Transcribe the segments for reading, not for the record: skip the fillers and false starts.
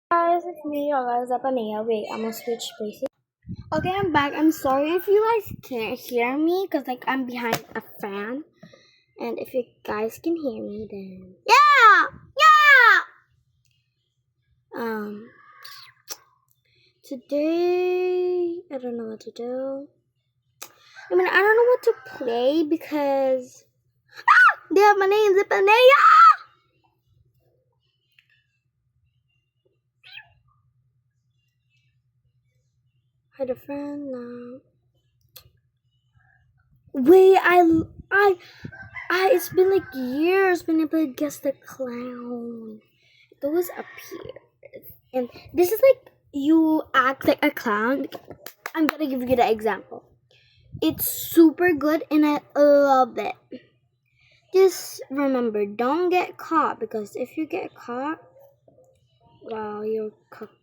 Guys, it's me, Rola Zapanea. Wait, I'm gonna switch places. Okay, I'm back. I'm sorry if you guys can't hear me because like I'm behind a fan. And if you guys can hear me, then um today I don't know what to do. I mean, I don't know what to play because they have my name, Zapanea. Had a friend now. Wait, it's been like years when I played Guess the Clown. It was up here. And this is like you act like a clown. I'm gonna give you the example. It's super good and I love it. Just remember, don't get caught because if you get caught, well, you're cooked.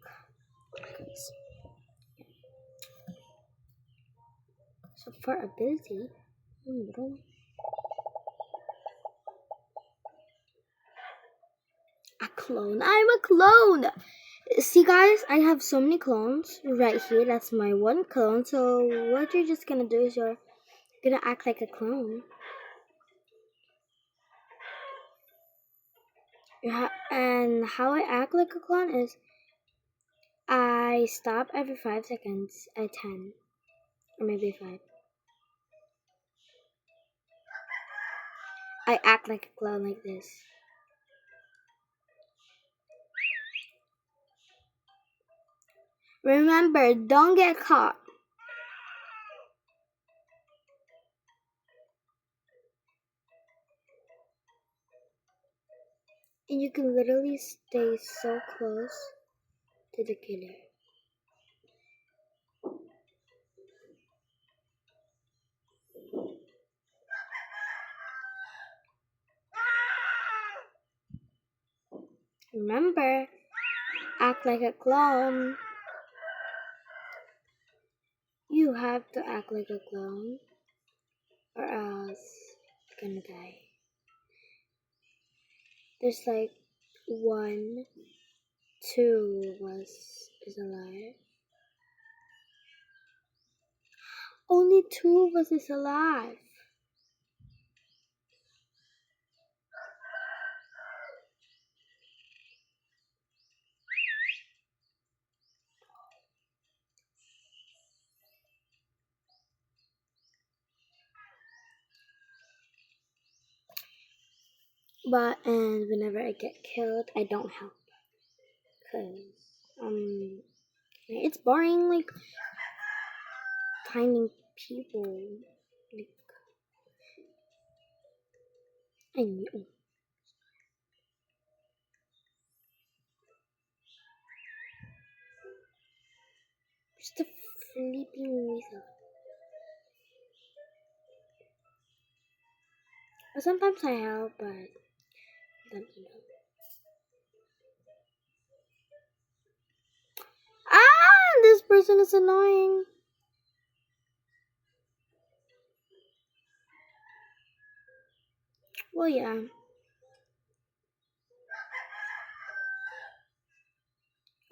So for ability, a clone. I'm a clone. See, guys, I have so many clones right here. That's my one clone. So what you're just gonna do is you're gonna act like a clone. And how I act like a clone is I stop every 5 seconds at 10 or maybe 5. I act like a clown like this. Remember, don't get caught. And you can literally stay so close to the killer. Remember, act like a clown. You have to act like a clown or else you're gonna die. There's like 1, 2 is alive. Only 2 of us is alive. And whenever I get killed, I don't help. Cause it's boring like finding people. Like I know. Just a sleeping weasel. But sometimes I help, but don't know. This person is annoying. Well, yeah.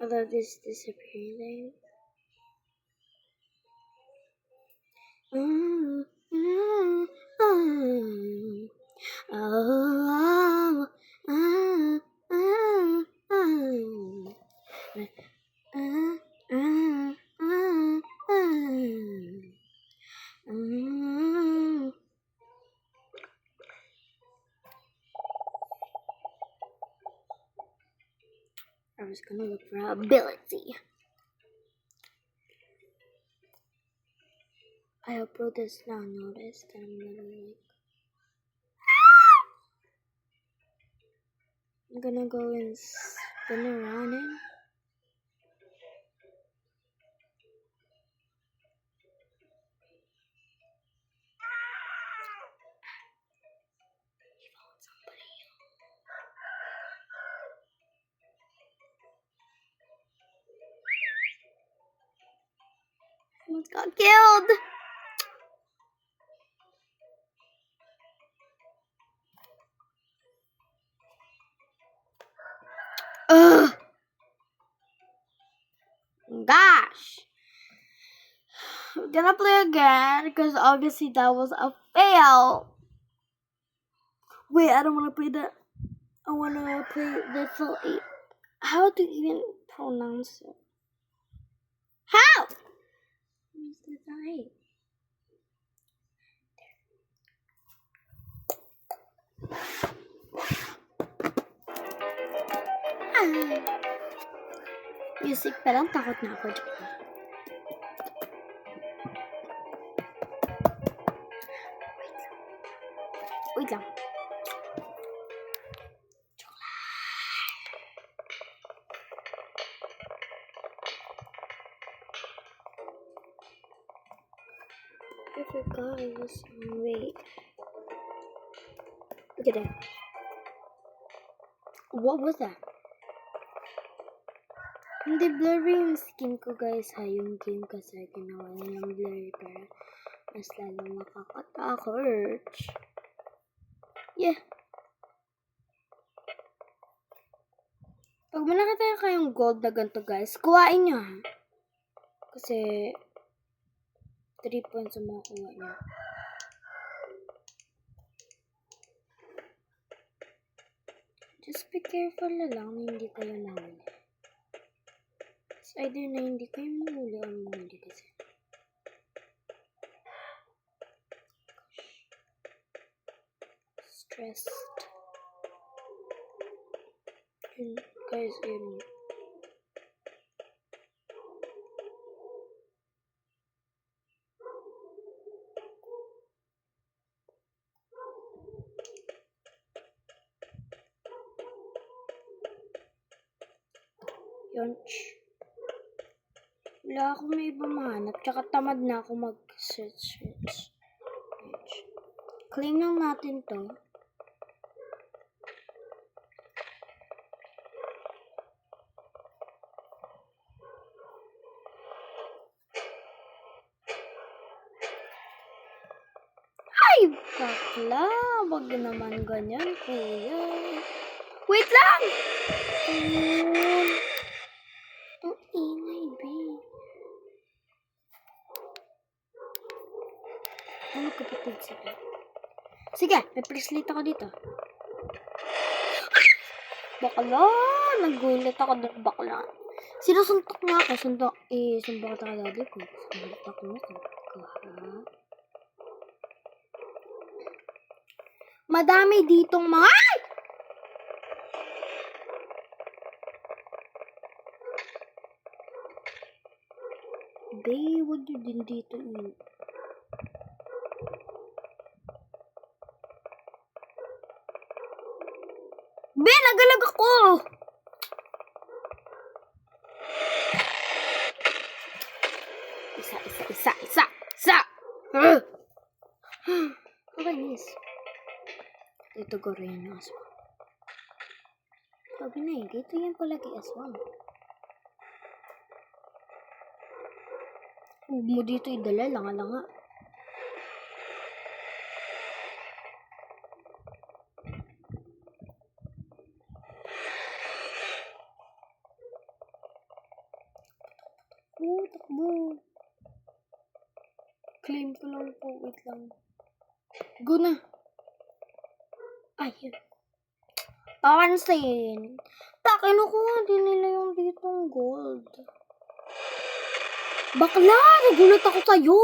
I love this disappearing thing. I was gonna look for ability. I hope Bro does not notice that I'm literally I'm gonna go and spin around him. He found somebody. Someone's got killed. Ugh. Gosh. I'm gonna play again because obviously that was a fail. Wait, I don't wanna play that. I wanna play little eight. How to even pronounce it? How? Where's little eight? Music pa lang, takot na ako. Wait lang. I forgot I was wait. Look at that. What was that? Hindi blurry yung skin ko guys ha, yung game kasi ginawa nilang blurry para mas lalo makakatakot. Yeah. Pag nakita kayong gold na ganito guys, kuhain nyo ha. Kasi 3 points ang makuha nyo. Just be careful na lang na hindi kayo nahuli. It's either na hindi kayo mahuli o mahuli kasi. Stressed. Yun, guys, yun. Yunch. Wala akong may iba mahanap. Tsaka tamad na ako mag-search. Claim lang natin to. Ay, bakla. Wag naman ganyan, kuya. Wait lang! Ayun. Ang ingay, babe. Ano kapatid sila? Sige, may bracelet ako dito. Bakla! Nagulat ako doon, bakla. Sinusuntok na ako. Sumbak ka daddy ko. Suntok mo ko. Ha? Madami ditong mga... Babe, wag yun din dito yun. Be, nagalag ako! Isa! Okay, miss. Dito ko rin yung aswang. Sabi na dito yan palagi aswang. Huwag mo dito idala, langa-langa. Takbo. Claim ko lang po, wait lang. Go na. Ayun. Papansin. Kinukuha din nila yung ditong gold. Bakla! Nagulat ako sa'yo!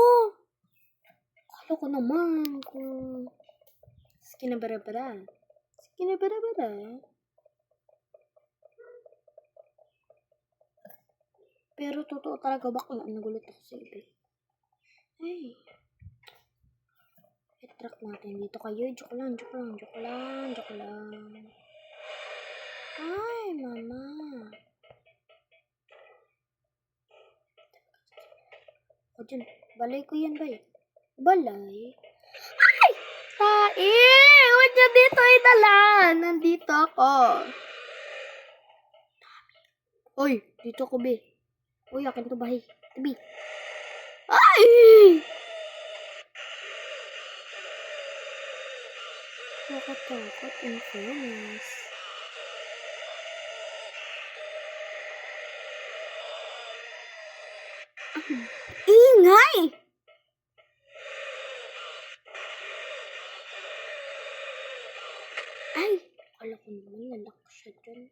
Akala ko naman kung... Skinabara-bara. Pero totoo talaga bakla. Nagulat ako sa iba. Ay. I-track natin dito kayo. Joke lang. Ay, mama. O dyan. Balay ko yan, bay. Balay? Ay! Huwag niya dito idala. Nandito ako. Uy, dito ako, be. Uy, akin to, bahay. Tabi. Ay! Nakatakot, in fairness. Ingay! Ay, akala ko naman lalaki siya dyan.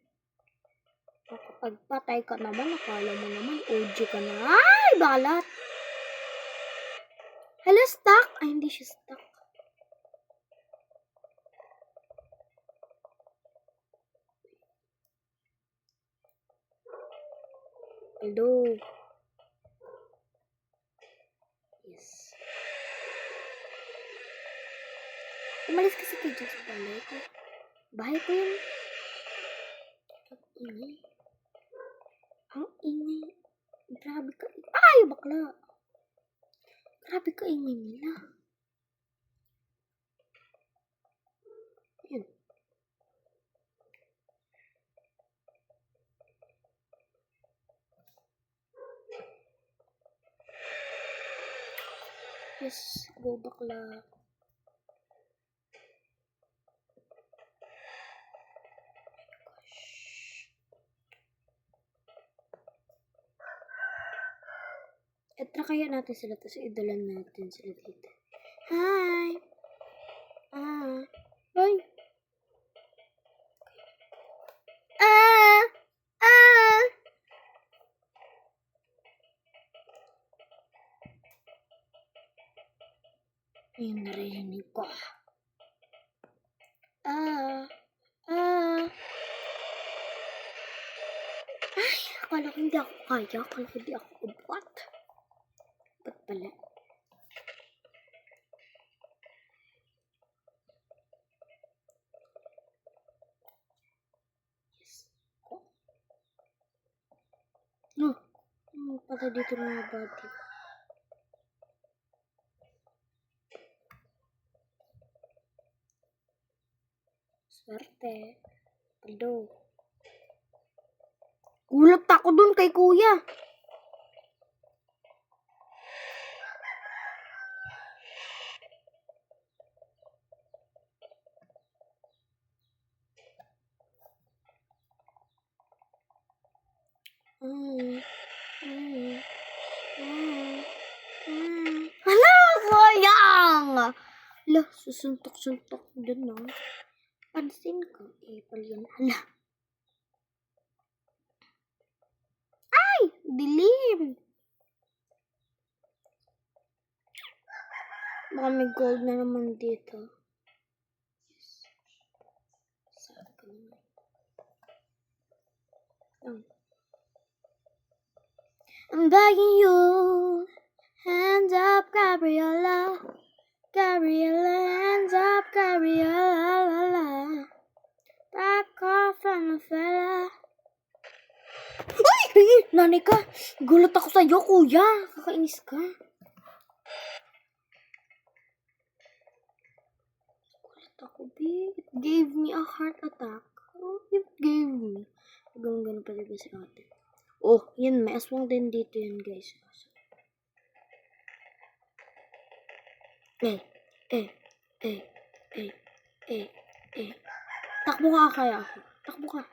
Kapag patay ka naman, akala mo naman OG ka na. Ay, balat! Hala, stuck! Ay, hindi siya stuck. Hello. Yes. Umalis kasi kayo dyan sa balay ko. Bahay ko yun. Ang ingay. Ang ingay. Grabe ka. Ay, bakla. Grabe ka ingay nila. Ayan. Yes, go bakla. Etra kaya natin sila, tapos idalan natin sila dito. Hi! Ah! Ay! Ah! Ah! Ayun, narinig ko. Ah! Ah! Ay! Akala ko hindi ako kaya. Akala ko hindi ako abot. Ba't pala? Yes. Oh. No. Pala dito na mga body. Swerte. Paldo. Gulat ako dun kay kuya. Hala, sayang! Hala, susuntok-suntok dun, no? Pansin ko, pala yun. Hala. Ay, dilim! Baka may gold na naman dito. Saan ka naman? I'm begging you, hands up, Gabriella. Gabriella, hands up, Gabriella. Back off from the fella. Ay! Nanay ka! Gulat ako sa'yo, kuya! Kakainis ka. Gulat ako, babe. It gave me a heart attack. Oh, it gave me. Ganun pa rin si ate. Oh, yan. May aswang din dito yan, guys. Takbo ka kaya ako. Takbo ka.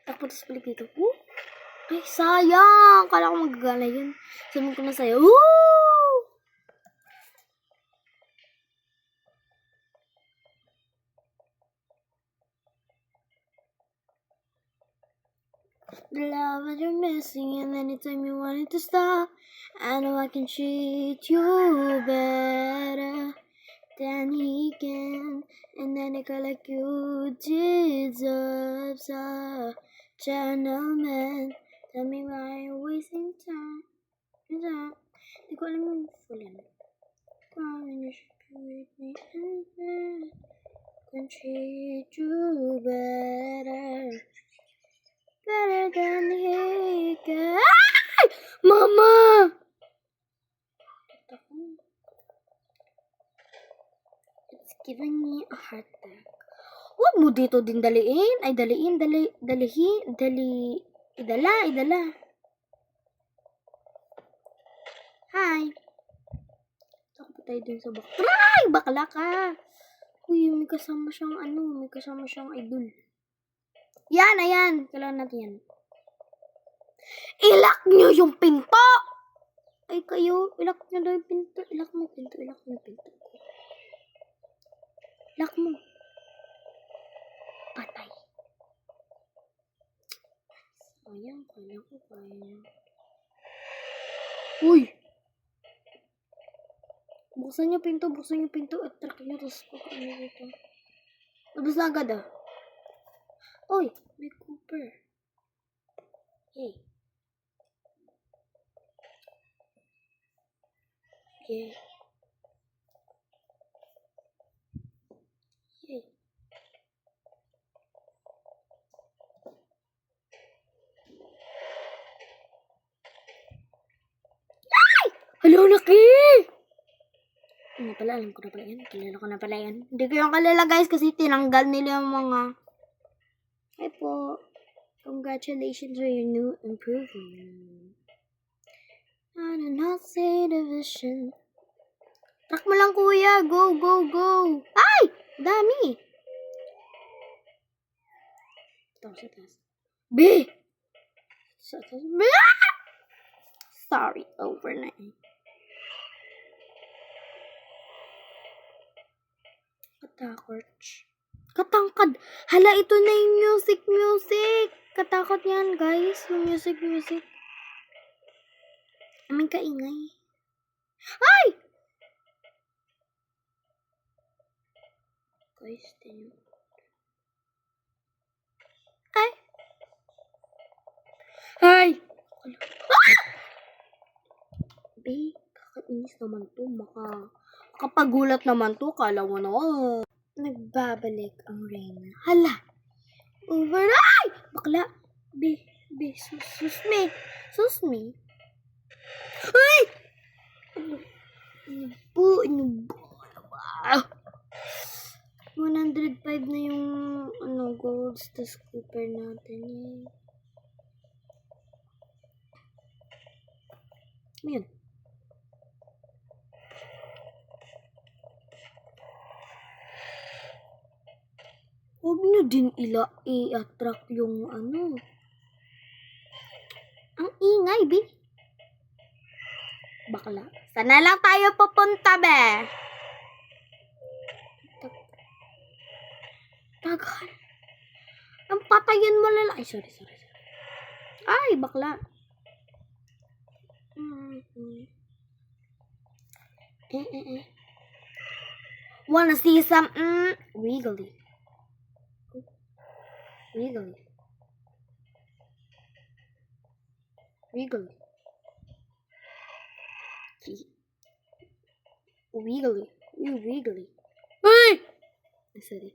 Takbo tapos balik dito. Ay, sayang! Kala ko magagana yun. Sabihin ko na sa'yo. The love that you're missing, and anytime you want it to stop, I know I can treat you better than he can, and then I go like you deserve a gentleman. Tell me why you're wasting time. Di ko alam yung fulan. Come you should be with me, and can treat you better than he can. Ay! Mama! It's giving me a heart attack. Huwag mo dito din daliin. Ay, idala. Hi. Saka pa tayo din sa bakla. Ay, bakla ka. Uy, may kasama siyang idol. Yan, ayan. Kailangan natin yan. Ilak nyo yung pinto! Ay kayo, ilak nyo daw yung pinto. Ilak mo yung pinto, ilak mo yung pinto. Ilak mo. Patay. Sayang, kaya ko kaya. Uy! Buksan niyo pinto, attract niyo, tapos pakain niyo dito. Labas na agad ah. Uy, may Cooper. Hey. Okay. Hey. Ay! Hello, Laki! Ano pala, alam ko na pala yan. Kilala ko na pala yan. Hindi ko yung kalala guys kasi tinanggal nila yung mga... Hi po. Congratulations on your new improvement. Not say division. Track mo lang kuya. Go, go, go. Ay! Dami. Ito sa taas. B! Sa taas. B! Sorry, over na eh. Katakot. Katangkad. Hala, ito na yung music. Katakot yan, guys. Yung music. May kaingay. Ay! Guys, tingnan. Ay! Ay! Ah! Be, kakainis naman to. Makapagulat naman to. Kala mo na, nagbabalik ang Reyna. Hala! Over. Ay! Bakla! Be, sus me. Ay! Ano ba? 105 na yung golds, tas Cooper natin eh. Ayan. Huwag nyo din i-attract yung ano. Ang ingay, be. Bakla. Sana lang tayo pupunta, be. Tagal. Ang patayin mo lala. Ay, sorry. Ay, bakla. Wanna see some wiggly. Wiggly. Ay! Sorry.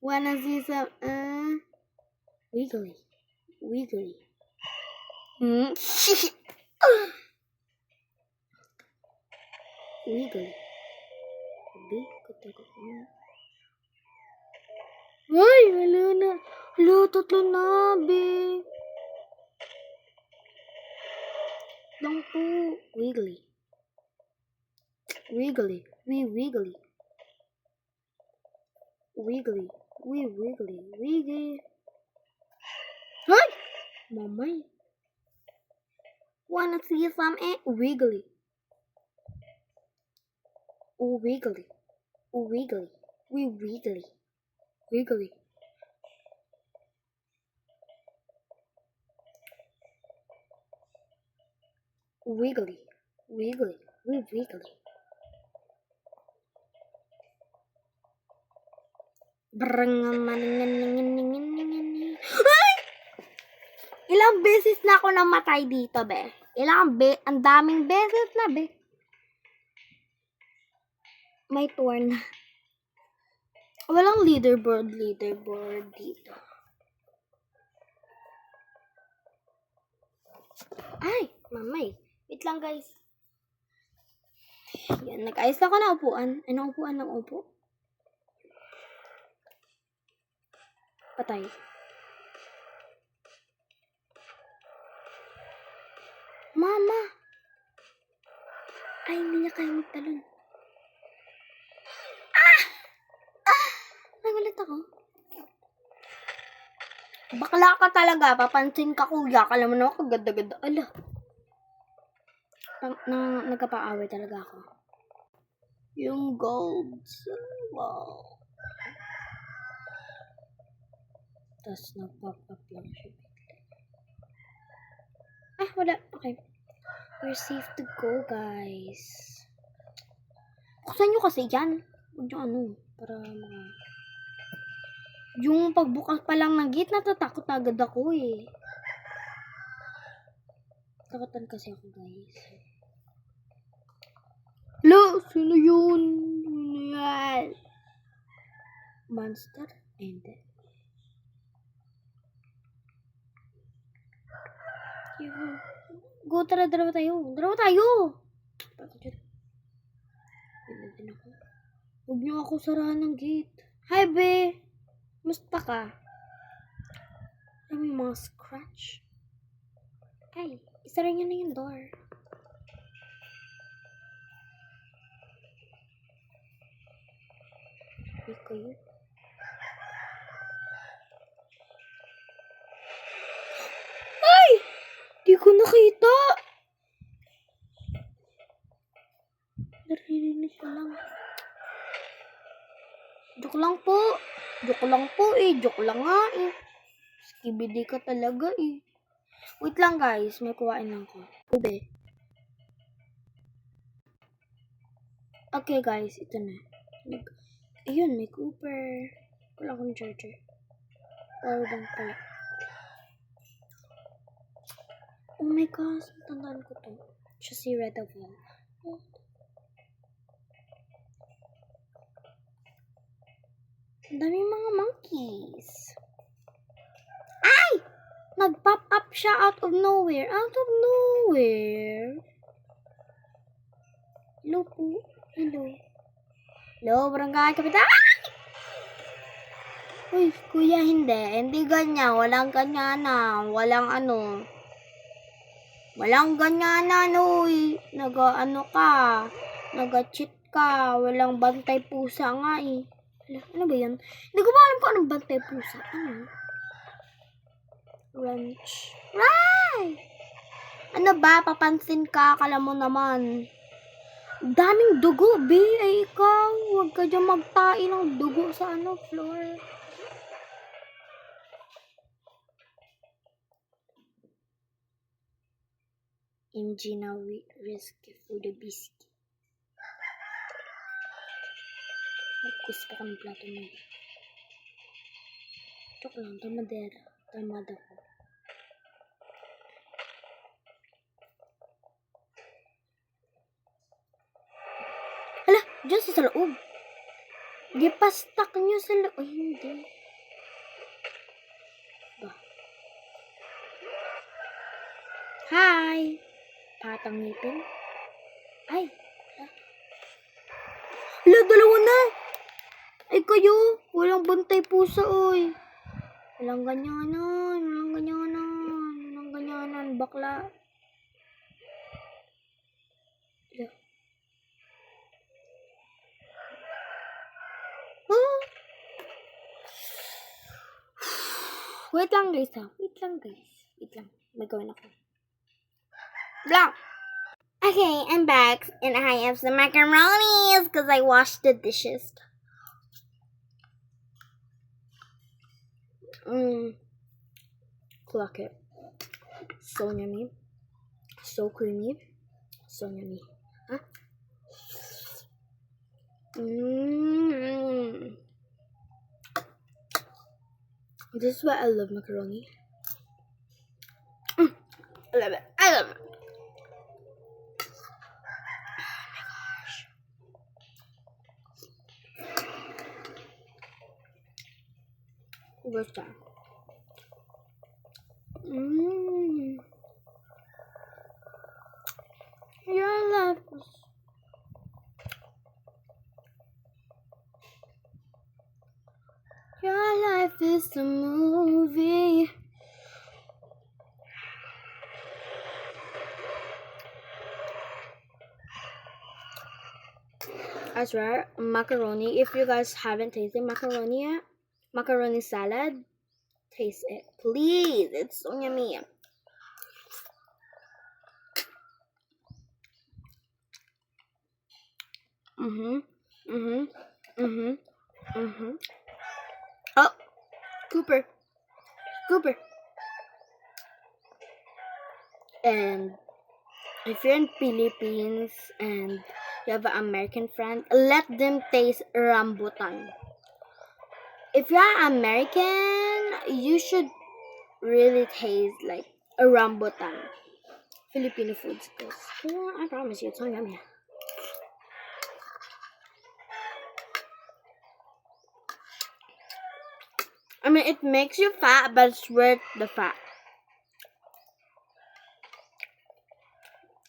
Wanna see some wiggly. Wiggly. Ay, wala na. Hala, tatlo na, be. Lang po. Wiggly. Wiggly. Ay! Mamay. Wanna see some wiggly. Wiggly. Ay! Ilang beses na ako namatay dito, be. Ang daming beses na, be. May tour na. Walang leaderboard dito. Ay, mamay. Wait lang, guys. Yan, nag-ayos ako na upuan. Anong upuan ng upo? Patay. Mama! Ay, hindi niya kaya magtalon. Nagulat ako. Bakla ka talaga. Papansin ka, kuya. Alam mo naman ako, ganda-ganda. Ala. Nagkapaaway talaga ako. Yung gold. Wow. Tapos nag-pop up lang siya. Wala. Okay. We're safe to go, guys. Buksan nyo kasi yan. Huwag nyo para mga... Yung pagbukas pa lang ng gate, natatakot agad ako eh. Takutan kasi ako, guys. Hello! Sino yun? Yan. Monster? Hindi. Go, tara, dalawa tayo. Dalawa tayo! Huwag niyo ako sarahan ng gate. Hi, be! Musta ka? May mga scratch. Ay, isara niyo na yung door. Ay, kayo. Ay! Di ko nakita. Narinig ko lang. Joke lang po. Joke lang po eh. Joke lang nga eh. Skibidi ka talaga eh. Wait lang guys. May kuhain lang ko. Ube. Okay guys. Ito na. Ayun. May Cooper. Wala akong charger. Power bank pala. Oh my gosh. Tandaan ko to. Siya si Red of All. Ang daming mga monkeys. Ay! Nag-pop up siya out of nowhere. Out of nowhere. Hello po. Hello. Hello, barangay kapitan. Uy, kuya, hindi. Hindi ganyan. Walang ganyanan. Walang ano. Walang ganyanan, uy. Naga-ano ka. Naga-cheat ka. Walang bantay pusa nga eh. Ano ba yun? Hindi ko ba alam kung anong bantay pusa. Ano? Wrench. Right! Ano ba? Papansin ka. Kala mo naman. Daming dugo, B. Ay, ikaw. Huwag ka dyan magtain ng dugo sa ano, floor. MG na risk for the biscuit. Gusto ko ng plato mo. Joke lang, tamadera. Tamada ko. Hala, dyan sa loob. Di pa stuck nyo sa loob. Ay, hindi. Ba? Hi! Patang ngipin. Ay! Hala, dalawa na! Ay kayo, walang bantay pusa, oy. Walang ganyanan, walang ganyanan, walang ganyanan, bakla. Oh. Wait lang guys ha, wait lang guys. Wait lang, may gawin ako. Blank! Okay, I'm back and I have some macaronis because I washed the dishes. Clock it. So yummy. So creamy. So yummy. Huh? This is why I love macaroni. I love it. I love it. Oh my gosh. Where's that? Your love. Your life is a movie. I swear, macaroni, if you guys haven't tasted macaroni yet, macaroni salad, taste it, please. It's so yummy. Oh, Cooper. And if you're in Philippines and you have an American friend, let them taste rambutan. If you're American, you should really taste like a rambutan. Filipino foods. I promise you, it's so yummy. I mean, it makes you fat, but it's worth the fat.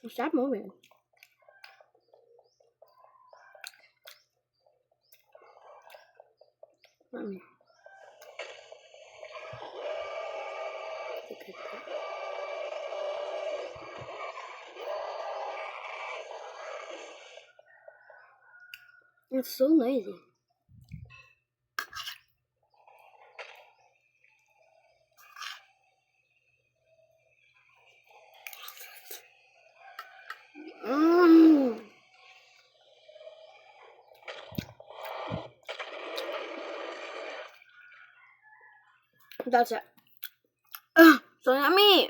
Stop moving. Mommy. It's so noisy. That's it. So yummy.